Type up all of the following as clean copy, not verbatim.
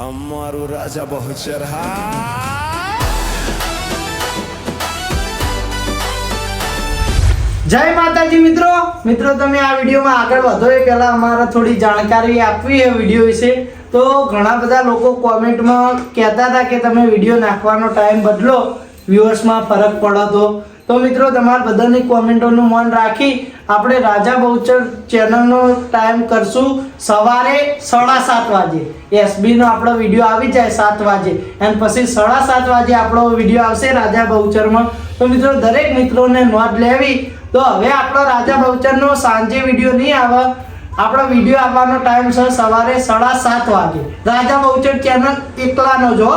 અમારું રાજા બહુચર જય માતાજી મિત્રો તમે આ વિડીયોમાં આગળ વધો એ પહેલા અમારે થોડી જાણકારી આપવી છે વિડીયો વિશે. તો ઘણા બધા લોકો કોમેન્ટમાં કહેતા હતા કે તમે વિડીયો નાખવાનો ટાઈમ બદલો, વ્યુઅર્સમાં ફરક પડતો. તો મિત્રો તમારા બધાની કોમેન્ટોનું મન રાખી આપણે રાજા બહુચર ચેનલનો ટાઈમ કરશું સવારે 7:30 વાગે. એસબી નો આપણો વિડીયો આવી જાય 7 વાગે અને પછી 7:30 વાગે આપણો વિડીયો આવશે રાજા બહુચરમાં. તો મિત્રો દરેક મિત્રોને નોંધ લેવી. તો હવે આપણો રાજા બહુચરનો સાંજે વિડીયો નહીં આવે, આપણો વિડીયો આવવાનો ટાઈમ છે સવારે 7:30 વાગે. રાજા બહુચર ચેનલ એકલાનો જો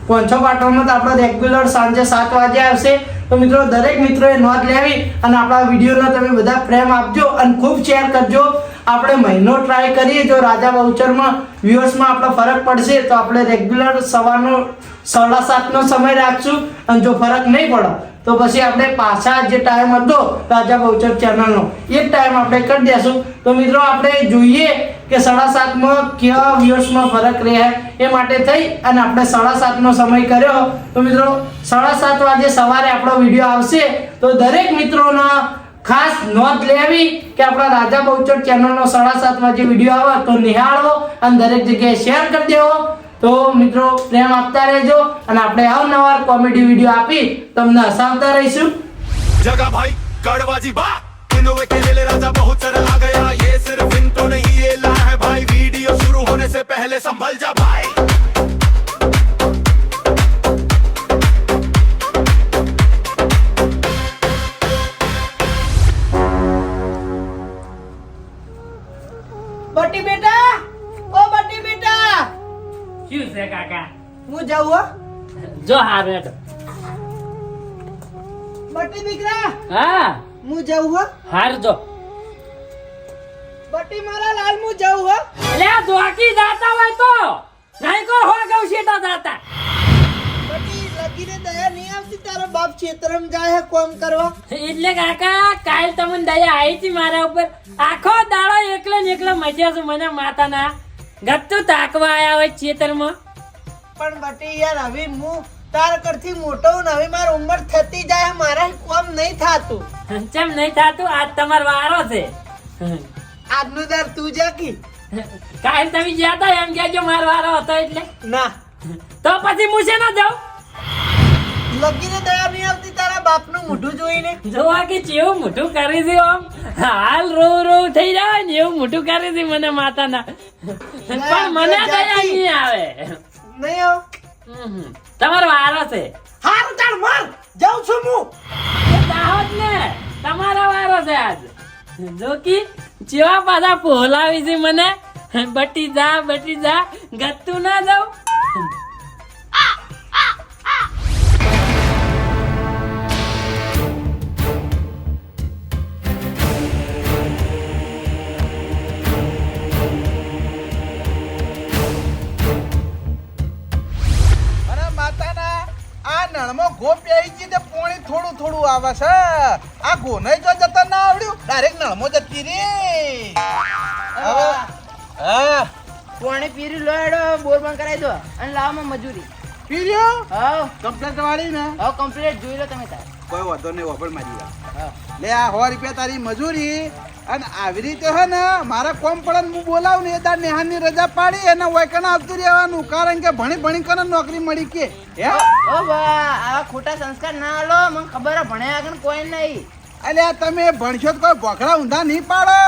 પોંછો પાટણમાં તો આપણો રેગ્યુલર સાંજે 7 વાગે આવશે. તો મિત્રો દરેક મિત્રોએ નોંધ લેવી અને આપણા વિડીયોનો તમે બધા પ્રેમ આપજો અને ખૂબ શેર કરજો. આપણે મહિનો ટ્રાય કરીએ, જો રાજા બહુચરમાં વ્યુઅર્સમાં આપણો ફરક પડશે તો આપણે રેગ્યુલર સવારનો 7:30નો સમય રાખશું અને જો ફરક નહીં પડે તો પછી આપણે પાછા જે ટાઈમ હતો રાજા બહુચર ચેનલનો એ ટાઈમ આપણે કરી દેશું. તો મિત્રો આપણે જોઈએ કે 7:30માં કેવા વ્યુઅર્સમાં ફરક રહે એ માટે થઈ અને આપણે 7:30નો સમય કર્યો. તો મિત્રો 7:30 વાગે સવારે આપણો વિડીયો આવશે. તો દરેક મિત્રોના ખાસ નોંધ લેવી કે આપણા રાજા બહુચર ચેનલનો 7:30 વાગે વિડીયો આવે તો નિહાળવો અને દરેક જગ્યાએ શેર કરી દેવો. તો મિત્રો પ્રેમ આપતા રહેજો અને આપણે અવનવાર કોમેડી વિડીયો આપી તમને હસાવતા રહીશું. जगह भाई कड़वाजी बा इनोवे के लिए राजा बहूचर आ गया. ये सिर्फ इनको नहीं ये ला है भाई. वीडियो शुरू होने से पहले संभल जा भाई. બટી બેટા, ઓ બટી બેટા, શું છે કાકા? હું જાઉં હો. જો હારે તો. બટી દીકરા, હા હું જાઉં હો. હાર જો. બટી મારા લાલ, હું જાઉં હો. એટલે ધોકી જાતા હોય તો નહીં કો હો ગૌ શેટા જાતા. બટી લગીને દયા નહીં આવતી, તારો બાપ ખેતરમ જાય હે કોમ કરવા. એટલે કાકા કાલ તમને દયા આવી હતી મારા ઉપર. આખો દાડો એકલો ને એકલો મચ્યા છું. મને માતાના ગત્તુ તાકવા આયા હોય ખેતરમાં. પણ બટી યાર હવે હું તાર કરથી મોટો ને હવે મારી ઉંમર થતી જાય, મારા કોમ નહીં થાતું. ચમ નહીં થાતું? આજ તમારો વારો છે. આજનો દર તું જાકી કાલ તમે ગયા હતા એમ કહેજો મારો વારો હતો એટલે. ના તો પછી હું છે ના જાઉં. લગીને દયા નહીં આવતી તારા બાપનું મોઢું જોઈને. જોવા કે કેવું મોટું કરી છે આમ. હાલ રો રો થઈ જાય ને એવું મોટું કરી છે મને માતાના. પણ મને દયા નહીં આવે. નહીં આવ. તમારો વારો છે. હારું ચાલ માર જાઉં છું હું. એ દાહોદ ને તમારો વારો છે આજ. જો કે જેવા પાછા પોલાવી છે મને. બટી જા ગત્તું ના જાઉં. થોડું આવે છે. આ ગોને જો જતા ના આવડ્યું, ડાયરેક્ટ નળમો જતી રે. હા પાણી પીરી લોડો બોર બંધ કરાવી દો અને લાવમાં મજૂરી. પીર્યો હા કમ્પ્લેટ વાળી ને હા કમ્પ્લીટ જોઈ લો તમે તાર. કોઈ વાંધો નહીં, વાપર મારી વાત. લે આ 100 રૂપિયા તારી મજૂરી. અને આવી રીતે હે ને મારા કોમ પડે હું બોલાવું ને એ તાર નેહાની રજા પાડી અને વૈકણા આવતું રહેવાનું, કારણ કે ભણી કને નોકરી મળી કે હે. ઓ બા આ ખોટા સંસ્કાર ના આલો, મને ખબર હે ભણ્યા આગળ કોઈ નહીં. અલ્યા તમે ભણશો તો કોઈ ભોખડા ઊંધા નહીં પાડો.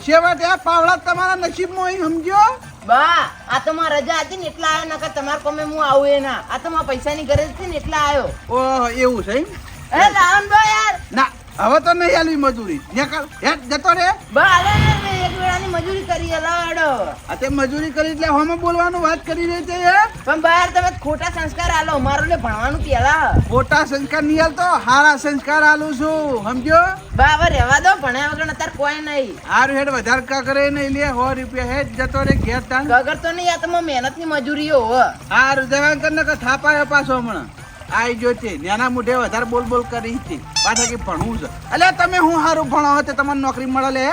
છેવટે આ પાવડા તમારા નસીબમાં અહીં સમજો. બા આ તો મારા રજા હતી ને એટલા આવ્યો, નકર તમાર કોમે હું આવું એ ના. આ તો મારા પૈસાની ગરજ હતી ને એટલા આવ્યો. ઓહ એવું છે એમ? અરે લાવન બા યાર. ના હવે તો નહીં આલવી મજૂરી. નીકળ હેડ જતો રે. બા હાલે ને મેં એક વેળાની મજૂરી કરી લાડો. આ તે મજૂરી કરી એટલે હોમાં બોલવાનું વાત કરી રહી છે હે. પણ બહાર તમે ખોટા સંસ્કાર આલો, મારો લે ભણવાનું પેલા. ખોટા સંસ્કાર નહીં આલતો, હારા સંસ્કાર આલું છું સમજો. બા હવે રહેવા દો, ભણ્યા વગર અત્યારે કોઈ નહીં. હારું હેડ વધારે કા કરે નહીં. લે 100 રૂપિયા હેડ જતો રે ઘેર તાન. વગર તો નહીં, આ તો મહેનતની મજૂરીઓ હો. હારું જવાન કર ને થાપાયો પાછો હમણાં આઈ જો છે. નાના મોઢે વધારે બોલ કરી હતી પાછા કે ભણવું છે. એટલે તમે હું સારું ભણો તો તમને નોકરી મળે.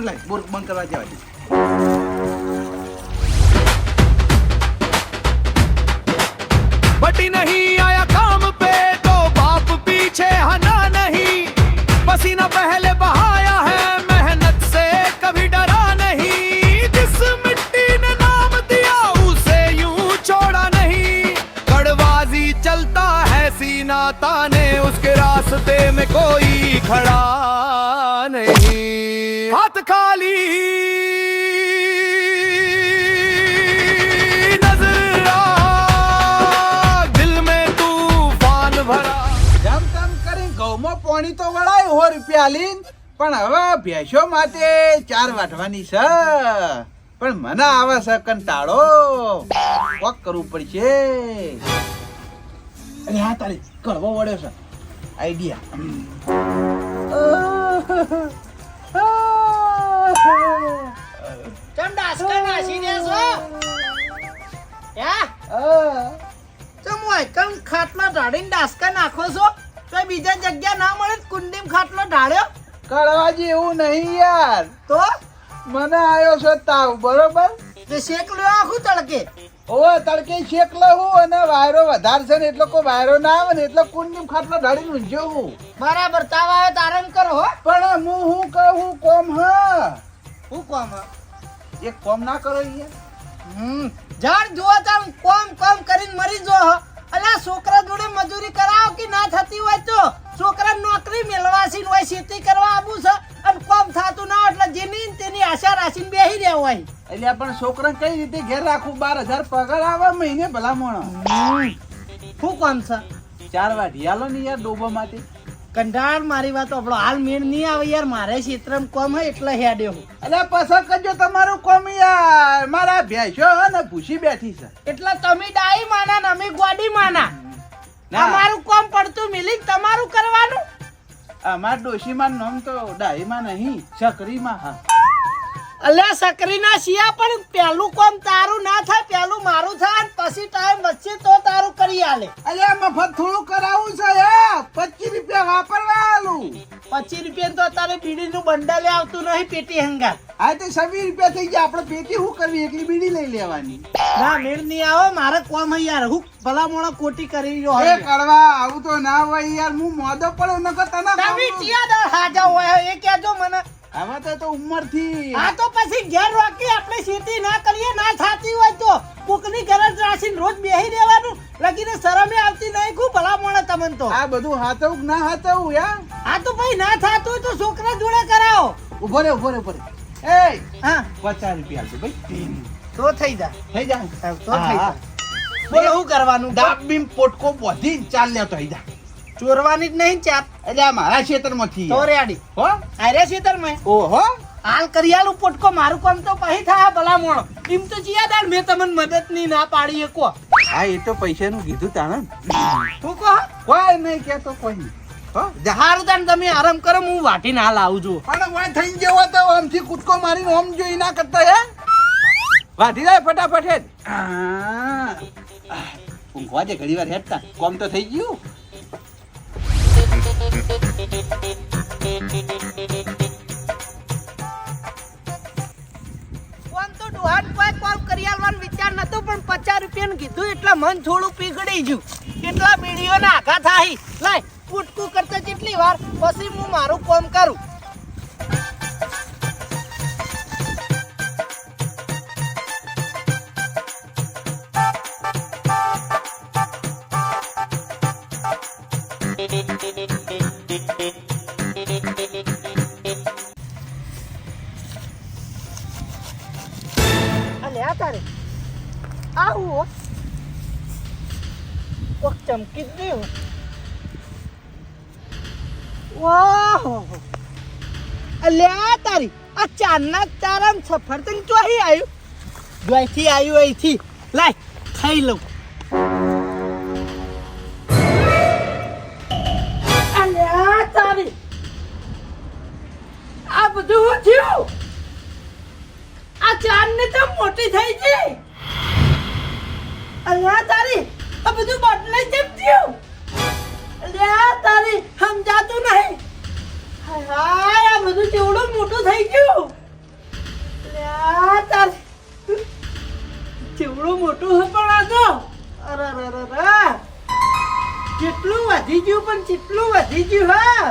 લે બોલ બંધ કરવા જવા દે. खड़ा नहीं हाथ खाली नजर आ दिल में तूफान भरा જેમ તેમ કરી ઘઉંમાં પાણી તો વળાય 100 રૂપિયા લીન પણ હવે ભેંસો માટે 4 વાટવાની છે પણ મને આવે છે કંટાળો કોક કરવું પડશે અરે હા તારી કડવો વળ્યો છે ચમ ડાસકા નાસી દેશો હે ચમ હોય કમ ખાટલા ઢાળીને ડાસકા નાખો છો તો બીજા જગ્યા ના મળે તો કુંડીમાં ખાટલો ઢાળ્યો કડવાજી એવું નહીં યાર તો મને આવ્યો છે તાવ બરોબર તે શેક લ્યો આખું તડકે ઓવે તડકે શેક લઉં અને વાયરો વધારે છે ને એટલો કોઈ વાયરો ના આવે ને એટલો કુંડીમ ખાટલો ઢાળીને ઊંઝ્યો હું બરાબર તાવ આવે તો આરામ કરો હો પણ હું કહું કોમ હા હું કોમ એક કોમ ના કરો યાર જાણ જો તમ કોમ કરીને મરી જો અલા છોકરા જોડે મજૂરી કરાવ કે ના થતી હોય તો છોકરા નોકરી મેળવાસી હોય ખેતી કરવા આવું છે અને કોમ થાતું ના એટલે જેની તેની આશા રાખીને બેહી રહ્યા હોય એટલે પણ છોકરા કઈ રીતે ઘેર રાખું 12,000 પગાર આવે મહિને ભલા મોણો શું કોમ છે 4 વાઢી આલો ને યાર ડોબા માટે કંટાળ મારી વાત આપણો હાલ મેળ નહીં આવે યાર મારે ક્ષેત્રમાં કોમ હે એટલે હેડ્યો હું એટલે પસંદ કરજો તમારું કોમ યાર મારા ભેંસો ને ભૂસી બેઠી છે એટલે તમે ડાઈ માના ને અમે ગોડી માના ના. અમારું કોમ પડતું મિલી તમારું કરવાનું અમાર ડોશીમાં નામ તો ડાહીમાં નહીં સકરીમાં હા અલ્યા સકરીના શિયા પણ પહેલું કોમ તારું ના થાય પહેલું મારું થાય અને પછી ટાઈમ વચ્ચે તો તારું કરી આલે અલ્યા મફત થોડું કરાવું છે યાર 25 રૂપિયા વાપરવા આલું 25 રૂપિયા તો તારે બીડીનું બંડલ આવતું નહીં પેટી હંગાર આ તો 20 રૂપિયા થઈ ગયા આપણે પેટી શું કરવી એકલી બીડી લઈ લેવાની ના મેળ નહીં આવો મારે કોમ હે યાર હું ભલા મોણો કોટી કરી રહ્યો એ કડવા આવું તો ના હોય યાર હું મોદો પડ્યો નકર તને તમે ચિયાદર હાજા હોય એ કહેજો મને હવે તો ઉંમર થી આ તો પછી ઘેર રોકી આપણે ખેતી ના કરીએ ના થાતી હોય તો કોકની ગરજ રાખીને રોજ બેહી રહેવાનું લગીને શરમે આવતી નહીં ખૂબ ભલા મોણે તમને તો આ બધું હાથવું ના હાથવું યાર આ તો ભાઈ ના થાતું હોય તો છોકરા જોડે કરાવો ઉભો રે એ હા 50 રૂપિયા આપજો ભાઈ તો થઈ જાય થઈ જા તો થઈ જાય બોલો શું કરવાનું ડાબીમ પોટકો બોધી ચાલ લે તો થઈ જા ચોરવાની જ નહીં ચાપ એટલે આ મારા ક્ષેત્રમાંથી તો રેડી હો આરે ખેતરમાં ઓહો હાલ કરિયાલું પોટકો મારું કામ તો પછી થાય ભલા મોણો એમ તો ચિયાદાર મેં તમને મદદ ની ના પાડી કો હા એ તો પૈસાનું કીધું તાણે તું કહો કોઈ નહીં કેતો કોઈ નહીં હો હારું તાન તમે આરામ કરો હું વાટીને હાલ આવું છું પણ વાય થઈ ગયો તો આમથી કૂદકો મારીને ઓમ જોઈ ના કરતા હે વાઢી જાય ફટાફટ હેડ ઊંઘવા દે ઘડી વાર હેડતા કોમ તો થઈ ગયું કોમ તો ડોહાન કોઈ કોમ કરી આલવાનો વિચાર નતો પણ 50 રૂપિયાનું કીધું એટલે મન થોડું પીગળી ગયું કેટલા બીડીઓના આઘા થાય લાય કૂટકું કરતા કેટલી વાર પછી હું મારું કોમ કરું અલ્યા તારે આવું કોક ચમકી જ ગયું વાહ અલ્યા તારી આ ચાંદના તારામ સફરજન ચોહી આવ્યું જોઈથી આવ્યું અહીંથી લાય ખાઈ લઉં અલ્યા તારી આ બધું હું થયું આ ચાંદ ને તો મોટી થઈ ગઈ અલ્યા તારી આ બધું બદલાઈ કેમ થયું અલ્યા તારી સમજાતું નહીં હાય હાય આ બધું કેવડું મોટું થઈ ગયું અલ્યા તારી કેવડું મોટું હે પણ આ તો અરે કેટલું વધી ગયું પણ કેટલું વધી ગયું હા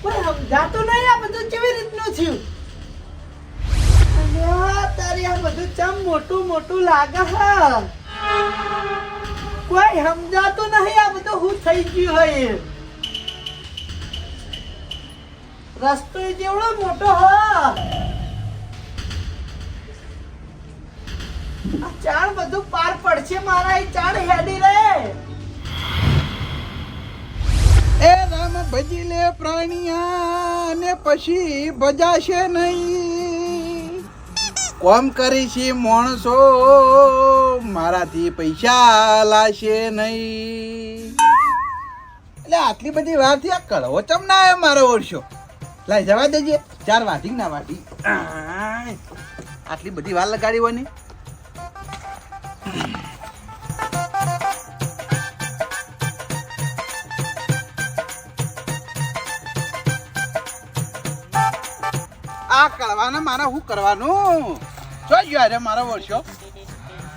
કોઈ સમજાતું નહીં આ બધું કેવી રીતનું થયું અલ્યા તારી આ બધું ચમ મોટું મોટું લાગે હા કોઈ સમજાતું નહીં આ બધું હું થઈ ગયું હોય રસ્તો જેવડો મોટો હ આ ચાળ બધું પાર પડશે મારા એ ચાળ હેડી રે એ રામ ભજી લે પ્રાણિયા ને પછી ભજાશે નહીં કોમ કરી છે માણસો મારાથી પૈસા લાશે નહીં એટલે આટલી બધી વાર થી આ કળવો ચમ ના આવ્યો મારો ઓળશો લાઈ જવા દેજે 4 વાટી ના વાટી આટલી બધી વાર લગાડી હોય ને આ કળવાને મારે શું કરવાનું જો ગયો અરે મારો વર્ષો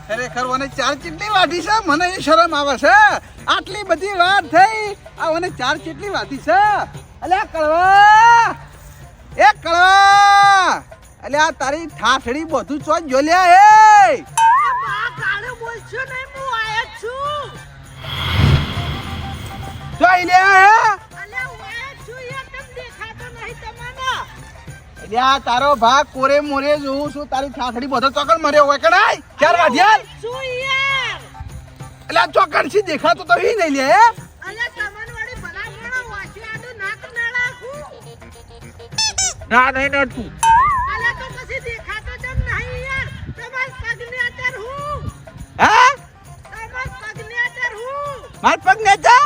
ખરેખર મને 4 ચીટલી વાટી છે મને એ શરમ આવે છે આટલી બધી વાર થઈ આ મને 4 ચીટલી વાટી છે અલે કળવા એ કળવા અલે આ તારી ઠાઠડી બધું ચો જો લ્યા એ બા કાળો બોલશો નહીં હું આયા છું જોઈ લે હે અલ્યા હું આયા છું યાર તમ દેખાતો નહીં તમને એટલે આ તારો ભાગ કોરે મોરે જોઉં છું તારી ઠાઠડી બધો ચોકડ મર્યો હોય કણાય 4 વાગ્યા શું યાર એટલે આ ચોકડ થી દેખાતો તો ઈ નહીં લે હે અલ્યા તમને વળી ભલામણો વાંચી આડું નાક ના રાખું ના નહીં નડતું અલ્યા તો પછી દેખાતો જમ નહીં યાર તમાર પગને અતર હું હે તમાર પગને અતર હું માર પગ ને જા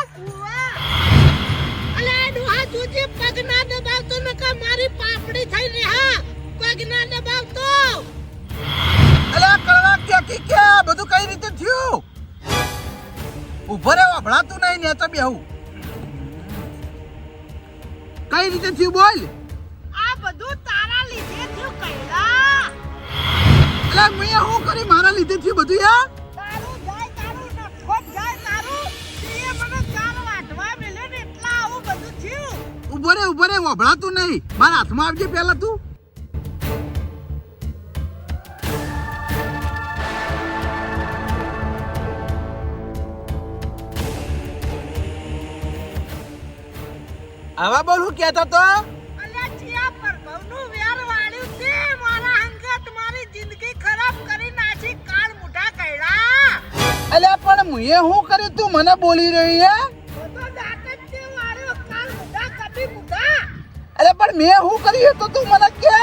અલ્યા ડુહા તુજે પગ ના દબાવતો નકા મારી પાપડી થઈ ને હા પગ ના દબાવતો અલા કળવા કે બધું કઈ રીતે થયું ઉભો રે વભળાતું નહીં ને તો બેહું કઈ રીતે થયું બોલ આ બધું તારા લીધે થયું કઈલા અલા મેં શું કરી મારા લીધે થયું બધું યાર તારું જાય તારું નખોટ જાય તારું તે મને ચાર વાટવા મેલે ને એટલા આવું બધું થયું ઉભો રે વભળાતું નહીં મારા હાથમાં આવજે પહેલા તું આવા બોલ હું કહેતો તો અલ્યા ચિયા પર ભવનું વેર વાળ્યું છે મારા અંગત મારી જિંદગી ખરાબ કરી નાખી કાળ મુઠા કઈડા અલ્યા પણ મુએ શું કર્યું તું મને બોલી રહી હે બધો દાંત જ તે વાળ્યો કાળ મુઠા કદી મુઠા અલ્યા પણ મેં શું કર્યું તો તું મને કે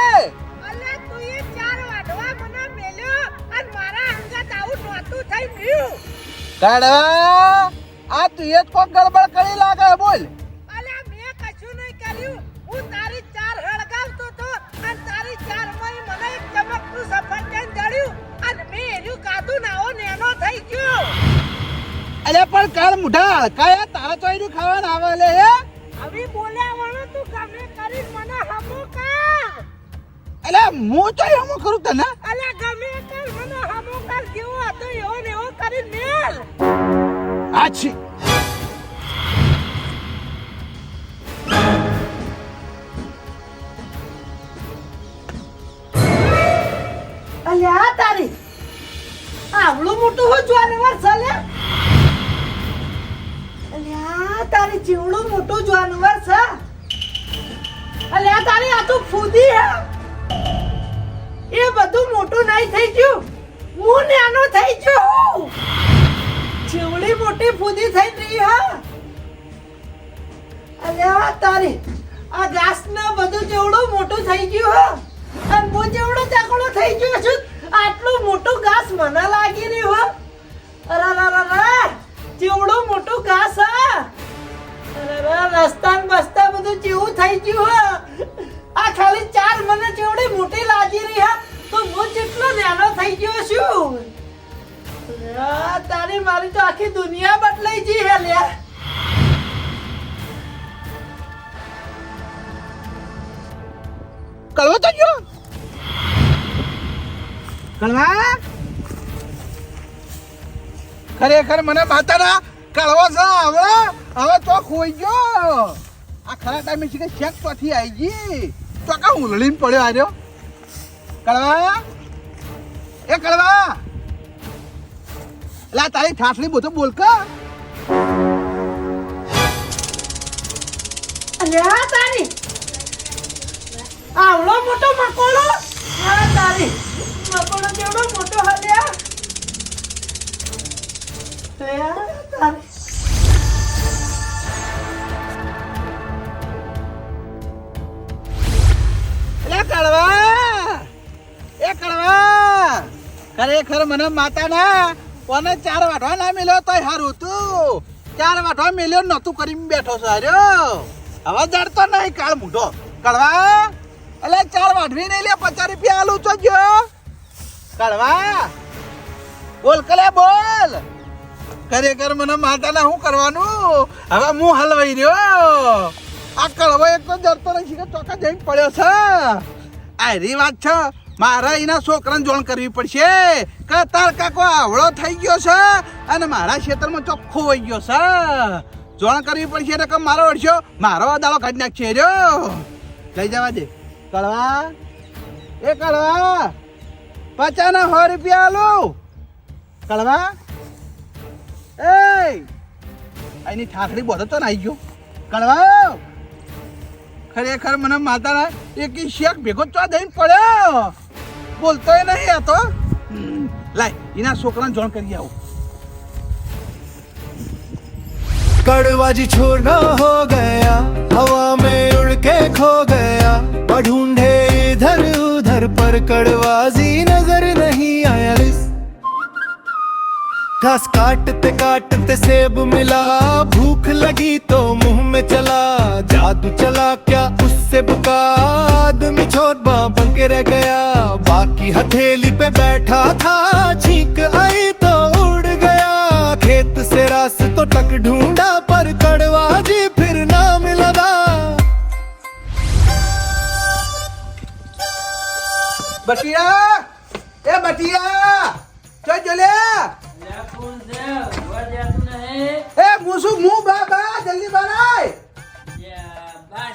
અલ્યા તું એ ચાર વાટવા મને મેલ્યો અને મારા અંગત આવું નોતું થઈ ગયું કાઢવા આ તું એ કોક ગડબડ કરી લાગે બોલ અલ્યા મેં કશું નહીં કર્યું હું તારી ચાર હળગાવતો તો અને તારી ચાર માં મને એક ચમકતું સફરજન જડ્યું અને મેં એનું કાધું નાઓ નેનો થઈ ગયો અલ્યા પણ કાળ મુઢા કયા તારા ચોઈનું ખાવાનું આવે લે હે હવે બોલ્યા વણો તું ગમે કરી મને હમો કર અલ્યા હું ચોઈ હમું કરું તને અલ્યા ગમે કર મને હમો કર કેવો હતો એવો ને એવો કરી મેલ આછી અલ્યા તારી આવડું મોટું હું જાનવર છે લે અલ્યા તારી જીવડું મોટું જાનવર છે અલ્યા તારી આ તો ફૂદી હે એ બધું મોટું નહીં થઈ ગયું હું નાનો થઈ ગયો જીવડી મોટી ફૂદી થઈ રહી હા અલ્યા તારી આ ઘાસ ને બધું જેવડું મોટું થઈ ગયું હા અને હું જેવડો ચાકડો થઈ ગયો છું આટલું મોટું ઘાસ મને લાગી રહ્યું હો અરે જેવડું મોટું ઘાસ હા અરે રસ્તા ને બસ્તા બધું જેવું થઈ ગયું હો આ ખાલી ચાર મને જેવડી મોટી લાગી રહી હા તો હું જેટલો નાનો થઈ ગયો છું તારી મારી તો આખી દુનિયા બદલાઈ ગઈ હે લ્યા કળવો તો ગયો કળવા ખરેખર મને માતાના કળવો છે હવે તો ખોઈ ગયો આ ખરા ટાઈમે છે કે ચેક તોથી આવી ગઈ તો કા ઉલળીને પડ્યો આર્યો કળવા એ કળવા લા તારી ઠાઠડી બધું બોલ કા અલ્યા તારી આવડો મોટો મકોડો હા તારી મકોડો કેવડો મોટો હલ્યા તારી લે કડવા એ કડવા ખરેખર મને માતા ના કોને 4 વાઢવા ના મેલ્યો તોય હારું તું 4 વાઢવા મેલ્યો નતું કરી બેઠો છે હાર્યો હવે જડતો નહીં કાળ મૂઢો કડવા એટલે 4 વાઢવી નહીં લે 50 રૂપિયા આલું તો જો કડવા બોલ કલે બોલ ખરેખર મને માતા ના શું કરવાનું હવે હું હલવાઈ રહ્યો આ કડવો એક તો જડતો નહીં કે ચોકા જઈને પડ્યો છે આ રી વાત છે મારા એના છોકરાને જોણ કરવી પડશે કે તાર કાકો આવડો થઈ ગયો છે અને મારા ખેતરમાં ચોખ્ખો વહી ગયો છે જોણ કરવી પડશે એટલે કે મારો વળશો મારો દાડો કાઢી નાખશે રહ્યો લઈ જવા દે કળવા એ કળવા 50 ના 100 રૂપિયા આલું કળવા એ એની ઠાકડી બોલો તો નાઈ ગયો કળવા ખરેખર મને માતાના એક શેક ભેગો ચો દઈને પડ્યો બોલતોય નહીં આ તો લાય એના છોકરાને જોણ કરી આવું कड़वा जी छोड़ना हो गया हवा में उड़ के खो गया और ढूंढे इधर उधर पर कड़वाजी नजर नहीं आया घास काटते काटते सेब मिला भूख लगी तो मुंह में चला जादू चला क्या उससे बुका आदमी छोट बन के रह गया बाकी हथेली पे बैठा था छींक आई तो उड़ गया खेत से रास्ता तक ढूंढा पर कड़वा जी फिर ना मिला બટિયા એ બટિયા જો જલે એ મુસુ મુ બાબા જલ્દી બરાય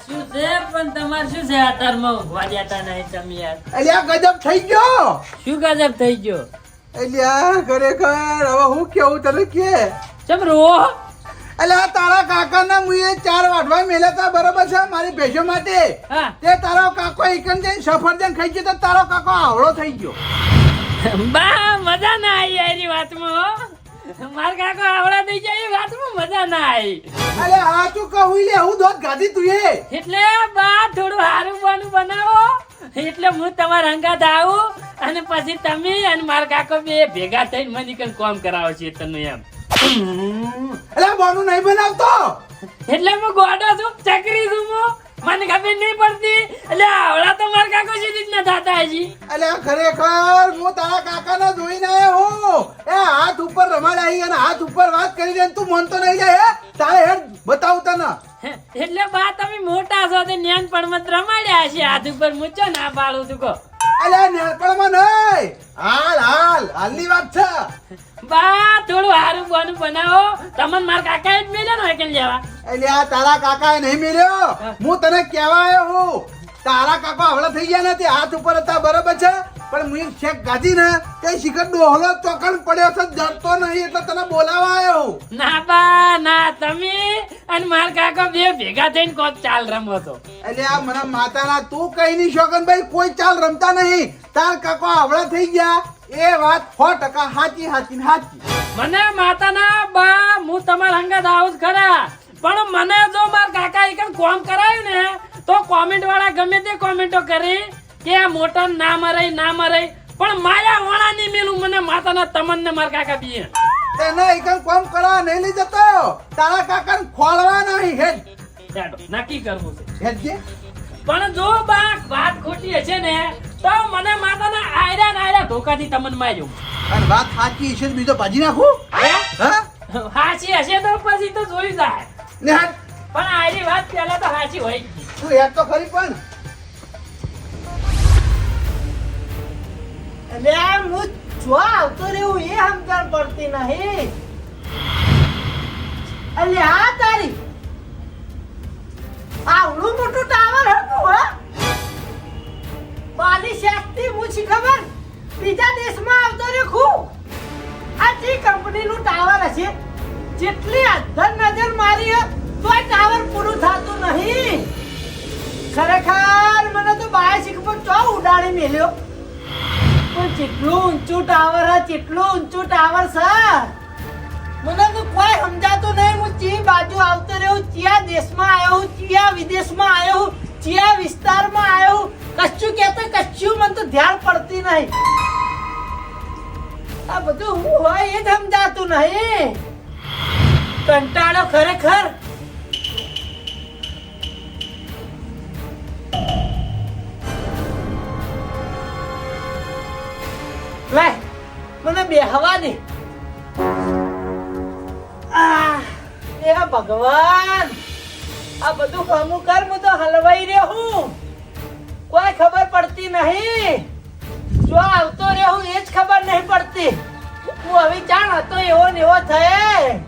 શું છે પણ તમારે શું છે આ તારમાં ઊંઘવા દેતા નહીં તમે યાર અલ્યા ગજબ થઈ ગયો શું ગજબ થઈ ગયો અલ્યા ખરેખર હવે હું કેવું તને કે ચમ રો અલ્યા તારા કાકાના મુએ 4 વાઢવા મેલ્યા તા બરોબર છે મારી ભેજો માટે હા. તે તારો કાકો એકન જઈને સફરજન ખાઈ ગયો તો તારો કાકો આવળો થઈ ગયો બા મજા ના આવી એની વાતમાં હો. માર કાકો આવડા થઈ જાય એ વાતમાં મજા ના આવી અલે હા તું કહું લે હું દોત ગાધી તુંએ એટલે બા થોડું હારું બનું બનાવો એટલે હું તમારા હંગાત આવું અને પછી તમે અને માર કાકો બે ભેગા થઈને મને કઈ કામ કરાવો છે તને એમ અલે બોનું નહીં બનાવતો એટલે હું ગોડો છું ચકરી છું હું મને ખબર નહીં પડતી એટલે આવડા તો માર કાકો સીધી જ ન થતા હજી અલે ખરેખર હું તારા કાકાને જોઈને આવ્યો હું એ હાથ ઉપર રમાડાઈ અને હાથ ઉપર વાત કરી દે તું મન તો નહીં જાય હે તારે હેડ બતાવું તને એટલે બા તમે મોટા છો તે નેન પણ મત રમાડ્યા છે હાથ ઉપર મૂચો ના પાડું તું કો અલે નેરપણમાં નહીં હાલની વાત છે બા થોડું હારું બનું બનાવો તમને માર કાકા જ મેલ્યો ને કે લેવા એટલે આ તારા કાકાએ નહીં મેલ્યો હું તને કહેવા આવ્યો હું તારા કાકા હવળા થઈ ગયા નથી હાથ ઉપર હતા બરાબર છે પણ હું છેક ગાધી ને તે શિખર ડોહલો ચોકણ પડ્યો છે જડતો નહીં એટલે તને બોલાવા આવ્યો હું ના બા ના તમે અને માર કાકો બે ભેગા થઈને કોક ચાલ રમો છો એટલે આ મને માતાના તું કઈ નહીં શોકન ભાઈ કોઈ ચાલ રમતા નહીં તાર કાકો હવળા થઈ ગયા એ વાત 100% હાચી મને માતાના બા હું તમારા હંગાત આવું જ ખરા પણ મને જો માર કાકા એકન કોમ કરાયું ને તો કોમેન્ટ વાળા ગમે તે કોમેન્ટો કરી કે આ મોટો ના મરે પણ માયા વાળા નહીં મેલું મને માતાના તમને માર કાકા બીએ તેને એકમ કોમ કરવા નહીં લઈ જતો તારા કાકાને ખોળવા નહીં હેડ ચાલો નક્કી કરવું છે હેડ જે પણ જો બા વાત ખોટી હશે ને તો મને માતાના આયરા ધોકાથી તમને માર્યો અને વાત સાચી છે બીજો ભાજી નાખું હા હાચી હશે તો પછી તો જોઈ જાય ને હેડ પણ આયરી વાત પહેલા તો હાચી હોય જ. તું હેડ તો ખરી પણ એટલે હું જો આવતો રહ્યું એ સમજણ પડતી નહીં એટલે આ તારી આવડું મોટું ટાવર હતું હે બાલી શક્તિ મુછી ખબર બીજા દેશમાં આવતો રહ્યો ખું આ જે કંપનીનું ટાવર હશે જેટલી અધર નજર મારી હે તોય ટાવર પૂરું થતું નહીં. ખરેખર મને તો બાયસિકલ પર ચો ઉડાડી મેલ્યો. પણ જેટલું ઊંચું ટાવર હે જેટલું ઊંચું ટાવર છે મને તો કોઈ સમજાતું નહીં. હું ચી બાજુ આવતો રહ્યો, ચિયા દેશમાં આવ્યો હું, ચિયા વિદેશમાં આવ્યો હું, ચિયા વિસ્તારમાં આવ્યો હું, કશું કહેતો કશું મને તો ધ્યાન પડતી નહીં. આ બધું હું હોય એ જ સમજાતું નહીં. કંટાળો ખરેખર. લે મને બેહવા દે. એ ભગવાન આ બધું કામું કર, હું તો હલવાઈ રહ્યો હું. કોઈ ખબર પડતી નહીં. જો આવતો રહ્યો હું એ જ ખબર નહીં પડતી. હું હવે જાણ હતો એવો ને એવો થયે.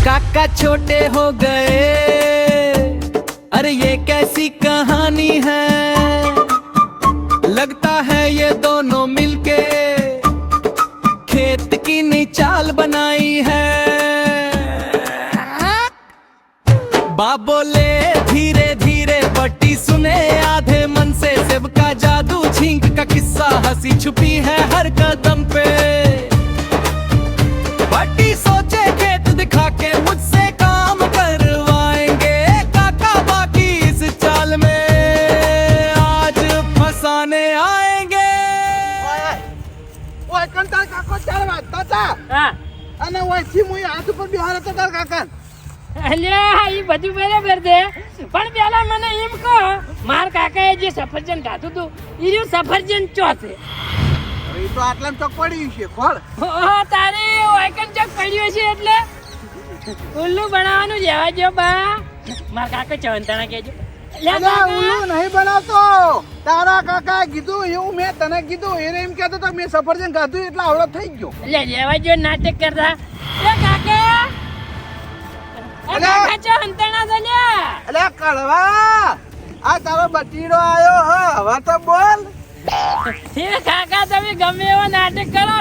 काका छोटे हो गए, अरे ये कैसी कहानी है, लगता है ये दोनों मिलके खेत की नई चाल बनाई है। बाप बोले धीरे धीरे पट्टी सुने आधे मन से, सेब का जादू छींक का किस्सा हंसी छुपी है हर कदम पे। पट्टी सोचे खेत दिखा के मुझसे काम करवाएंगे, काका बाकी इस चाल में आज फंसाने आएंगे। ઓય કંટાળ કાકો ચાર વાગતા હતા હા અને ઓયથી હું હાથ ઉપર બિહાર હતો તાર કાકા. અલ્યા ઈ બધું બરાબર છે પણ પેલા મને એમ કહો માર કાકાએ જે સફરજન ખાધું હતું ઈ રહ્યું સફરજન ચો છે? એ તો આટલામાં ચોક પડી છે ખોળ. ઓહો તારે ઓયકન ચક પડ્યો છે એટલે ઉલ્લુ બનાવવાનું જવા જો બા. માર કાકા ચવંતાણા કહેજો. અલ્યા અલા કાકા, ઉલ્લુ નહીં બનાવતો. તારા કાકાએ કીધું એવું મેં તને કીધું. એને એમ કહેતો તો મેં સફરજન ખાધું એટલે આવડો થઈ ગયો. અલ્યા જવા જો નાટક કરતા. એ કાકા એ અલ્યા. કાકા ચવંતાણા છે લ્યા. અલ્યા કડવા આ તારો બટીડો આયો હ હવે તો બોલ. એ કાકા તમે ગમે એવો નાટક કરો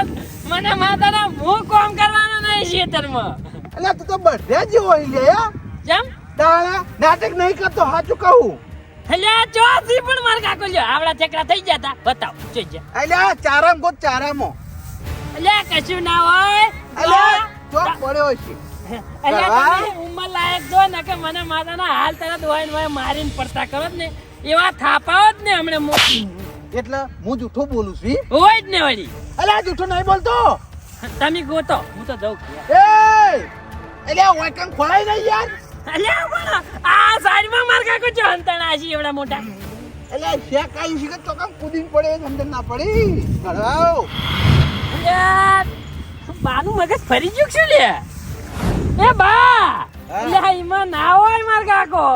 મને માતાના હું કામ કરવાનો નહીં ખેતરમાં. અલ્યા તું તો બધે જ હોય લે જેમ તારા નાટક નહીં કરતો સાચું કહું. અલ્યા ચોથી પણ માર કાકો લ્યો આવડા ચકરા થઈ જતા બતાવ જોઈ જા. અલ્યા ચારામ ગોત ચારામો. અલ્યા કશું ના હોય અલ્યા ચોક પડ્યો છે. અલ્યા તમે ઉંમર લાયક જો ને કે મને માતાના હાલ તરત હોય ને હોય મારીને પડતા કરો જ ને એવા થાપાઓ જ ને હમણે મોટી એટલે હું જૂઠું બોલું છું. હોય જ ને વળી. અલ્યા જૂઠું નહીં બોલતો. તમે ગોતો હું તો દઉં. એ અલ્યા વાયકન ખોળાઈ નહીં યાર. અલ્યા પણ આ સાઈડમાં માર કાકો છો અંતણા છે એવડા મોટા. અલ્યા શેક આવી છે કે ચોકમ કૂદીને પડે એ સમજણ ના પડી. કળવાઓ અલ્યા બાનું મગજ ફરી ગયું શું લે? એ બા અલ્યા ઈમાં ના હોય માર કાકો.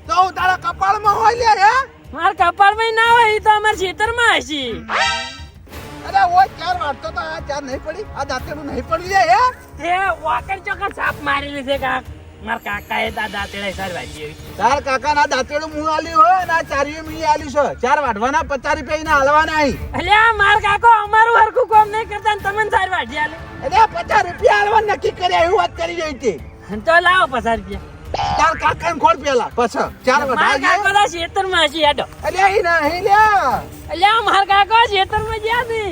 તો તારા કપાળમાં હોય લે હે. માર કપાળમાં ના હોય ઈ તો અમાર ખેતરમાં હશે. અરે ઓય ચાર વાટતો તો આ ચાર નહીં પડી. આ દાંતેડું નહીં પડી લે હે. એ વાકણ ચોકર સાપ મારેલી છે કાક. માર કાકાએ તા દાંતેડા સાર વાજી એવી. તાર કાકાના દાંતેડું મું આલ્યું હોય ને આ ચારીએ મી આલ્યું છે. ચાર વાટવાના 50 રૂપિયા એના હાલવાના અહીં. અલ્યા માર કાકો અમારું હરખું કામ નહીં કરતા ને તમને સાર વાજી આલે. એટલે 50 રૂપિયા હાલવા નક્કી કર્યા એવું વાત કરી રહી હતી. તો લાવો 50 રૂપિયા. તાર કાકાને ખોળ પેલા પછી ચાર માર વાટવા કાકો ના ખેતરમાં હશે હેડો. અલ્યા ઈ નહીં લે. અલ્યા માર કાકો ખેતરમાં જ્યાં છે.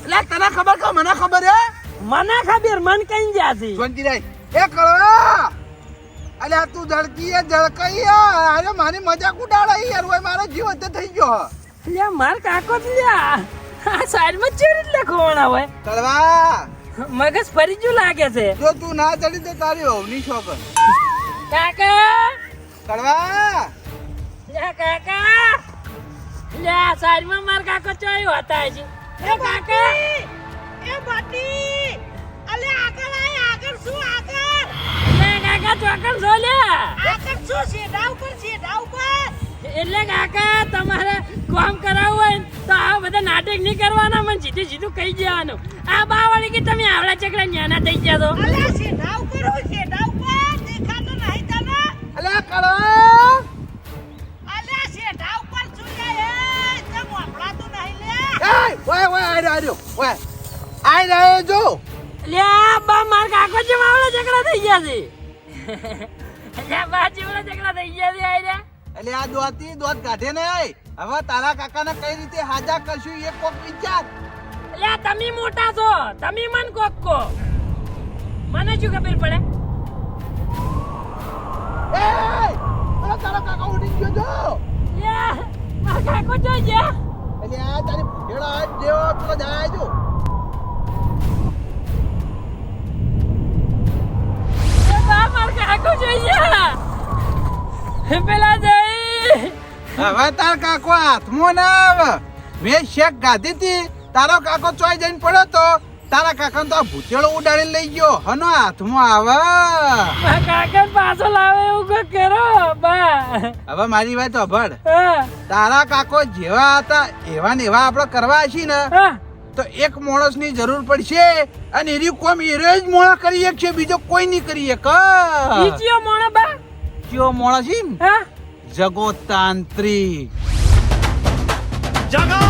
એટલે તને ખબર કે મને ખબર હે. મને ખબર મન કઈ જ્યાં છે. શાંતિરાય એ કળવા. અલ્યા તું જળકી એ જળકાઈ અરે મારી મજાક ઉડાડાઈ યાર. ઓય મારો જીવ હતે થઈ ગયો. અલ્યા માર કાકો જ લ્યા આ સાઈડમાં ચેરી લખવાના હોય. કળવા મગજ ફરી ગયું લાગે છે. જો તું ના ચડી તો તારી હોવની શોકન. કાકા કળવા લ્યા કાકા લ્યા સાઈડમાં માર કાકો ચોયો હતા છે. એ કાકા એ બાટી અલે આગળ આય આગળ શું આગળ લે કાકા ચોકન છો લ્યા. આગળ શું સીધા ઉપર એટલે કાકા તમારે કામ કરાવવું હોય ને તો આ બધા નાટક નહીં કરવાના. મને સીધું સીધું કહી દેવાનું. આ બાવળી કે તમે આવડા ચકડા ન્યાના થઈ ગયા તો. અલે સીધા ઉપર દેખાતો નહીં તને. અલ્યા કળવા અલે સીધા ઉપર શું જાય એ તે મોકળાતું નહીં લે. એ ઓય ઓય આર્યો ઓય આય આઈ રહે જો. લ્યા બા માર કાકો છે માવડા ઝઘડા થઈ ગયા છે લ્યા બા જેવડા ઝઘડા થઈ ગયા છે આઈ રે એટલે આ દોતી દોત કાઢે ને. હવે તારા કાકાને કઈ રીતે હાજા કરશું એ કોક વિચાર. લ્યા તમે મોટા છો તમે મન કોક કો મને શું ખબર પડે એ અરે તારા કાકા ઉડી ગયો જો. લ્યા માર કાકો જોઈ ગયા એટલે આ તારી ભેળા હાથ જેવો પેલો જાય જો. એ બા માર કાકો જોઈ ગયા પેલા જઈ હવે તાર કાકો હાથમાં ના આવે. મેં શેક ગાધી હતી તારો કાકો ચોઈ જઈને પડ્યો તો તારા કાકાને તો આ ભૂતેળો ઉડાડી લઈ ગયો. હનો હાથમાં આવે. માર કાકા પાછો લાવે એવું કોઈ કરો બા હવે મારી વાત સાંભળ. હા તારા કાકો જેવા હતા એવા ને એવા આપણે કરવા છીએ ને હા તો એક માણસની જરૂર પડશે અને એરી કોમ એરે જ મોણા કરી એક છે બીજો કોઈ નહીં કરી એક. ઈચિયો મોણો બા કયો માણસ છે ને? હા જગોતાંત્રિક. जगा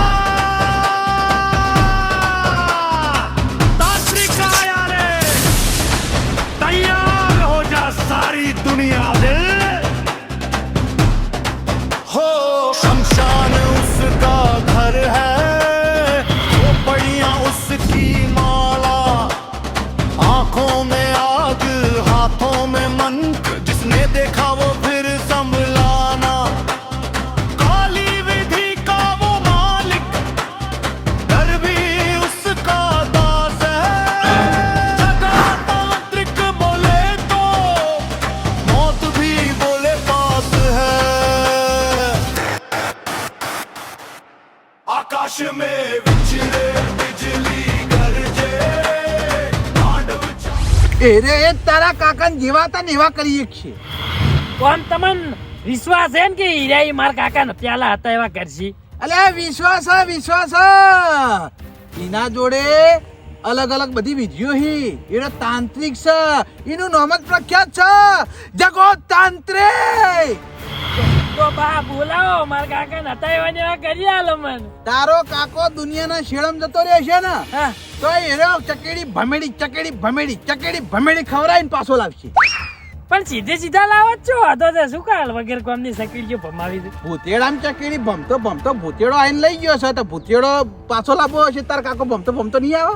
तांत्रिक आया रे तैयार हो जा सारी दुनिया दे हो शमशान उसका घर है झोपड़ियां उसकी माला आंखों में आग हाथों में मंत्र जिसने देखा वो फिर संभलाना काली विधि का वो मालिक डर भी उसका दास है जगा तांत्रिक बोले तो मौत भी बोले पास है आकाश में विचरे बिजली गरजे तांडव એરે એ તારા કાકાને જેવા હતા ને એવા કરી એક છે. કોમ તમન વિશ્વાસ છે ને કે હીરા માર કાકા ને પેલા હતા એવા કરશી અલ્યા વિશ્વાસ હે, વિશ્વાસ હે. એના જોડે અલગ અલગ બધી વિધિઓ હી. એનો તાંત્રિક છે. એનું નામ જ પ્રખ્યાત છે જગોતાંત્રિક. તો બા બોલાવો માર કાકા ને હતા એવા ને એવા કરી આલો મન તારો કાકો દુનિયાના શેળમ જતો રહેશે ને હા તો એનો ચકેડી ભમેડી ખવડાવીને પાછો લાવશે. પણ સીધે સીધા લાવો જ છો હતો તે શું કાલ વગર કોમની સકડીઓ ભમાવી દે ભૂતેડામ ચકેડી ભમતો ભૂતેડો આઈને લઈ ગયો છે તો ભૂતેડો પાછો લાવવો હશે. તાર કાકો ભમતો નહીં આવે.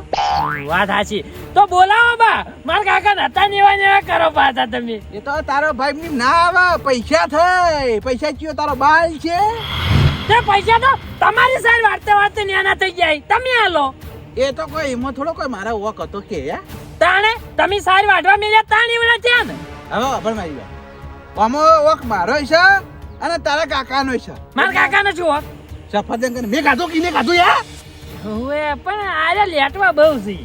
વાત સાચી તો બોલાવો બા માર કાકા ને હતા ને એવા કરો પાછા તમે એ તો તારો ભાઈ ના આવે. પૈસા થાય. પૈસા ચિયો તારો બાલ છે. તે પૈસા તો તમારી સાઈડ વાળતે વાળતે ન્યાના થઈ જાય તમે આલો એ તો કોઈ એમાં થોડો કોઈ મારા વોક હતો કે યા. તાણે તમે સાઈડ વાઢવા મેલ્યા તાણી વળા છે ને હવે ખબર મારી વાત. આમો વોક મારો છે અને તારા કાકાનો છે. માર કાકા ને જુઓ સફરજન કરીને મેં ખાધું કીને ખાધું યા. હવે પણ આરે લેટવા બહુ છે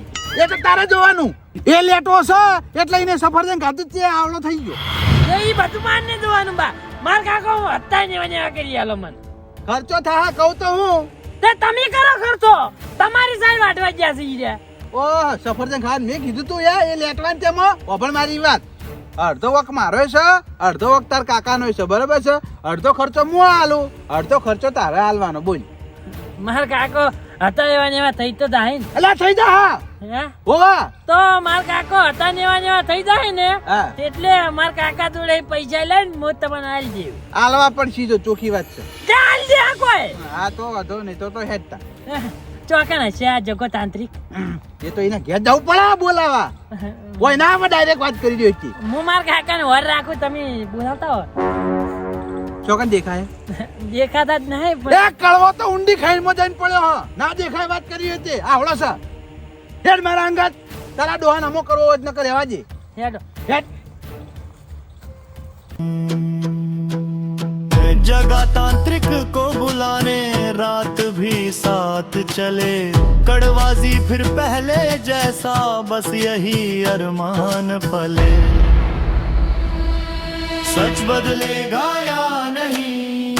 એ તો તારે જોવાનું. એ લેટો છે એટલે એને સફરજન ખાધું તે આવડો થઈ ગયો. એ બધું માનને જોવાનું બા માર કાકો હતા ને એવા કરી આલો મન ખર્ચો થાય કહું તો હું. તે તમે કરો ખર્ચો તમારી સાઈડ વાટવા ગયા છે ઈરે ઓહ સફરજન ખાવા મેં કીધું તું યા એ લેટવાન તેમાં ઓભળ મારી વાત. અડધો વખ મારો છે અડધો વખ તાર કાકાનો છે બરાબર છે. અડધો ખર્ચો હું હાલું અડધો ખર્ચો તારે હાલવાનો. બોલ. માર કાકો હતા એવા ને એવા થઈ તો જાય ને અલા થઈ જા. હા હે હોવા. તો માર કાકો હતા ને એવા થઈ જાય ને હા. એટલે માર કાકા જોડે પૈસા લઈને મોત તમને આલી દેવું હાલવા પણ સીધો ચોખ્ખી વાત છે. ચાલ દે આ કોઈ હા તો વાંધો નહીં તો હેડતા. ચોકણ છે આ જગોતાંત્રિક એ તો એને ઘેર જવું પડે બોલાવા. કોઈ ના અમે ડાયરેક્ટ વાત કરી દો હતી. હું માર કાકા ને વર રાખું તમે બોલાવતા હો ચોકન દેખાય દેખાતા જ નહીં એ પણ કળવો તો ઊંડી ખાઈમાં જઈને પડ્યો હ. ના દેખાય વાત કરી હતી આવડો છે. હેડ મારા અંગત તારા ડોહાન અમો કરવો હોય ન કરે રહેવા દે. હેડો હેડ. जगा तांत्रिक को बुलाने रात भी साथ चले कड़वाजी फिर पहले जैसा बस यही अरमान पले सच बदलेगा या नहीं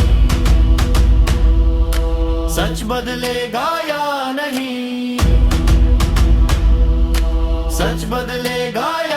सच बदलेगा या नहीं सच बदलेगा या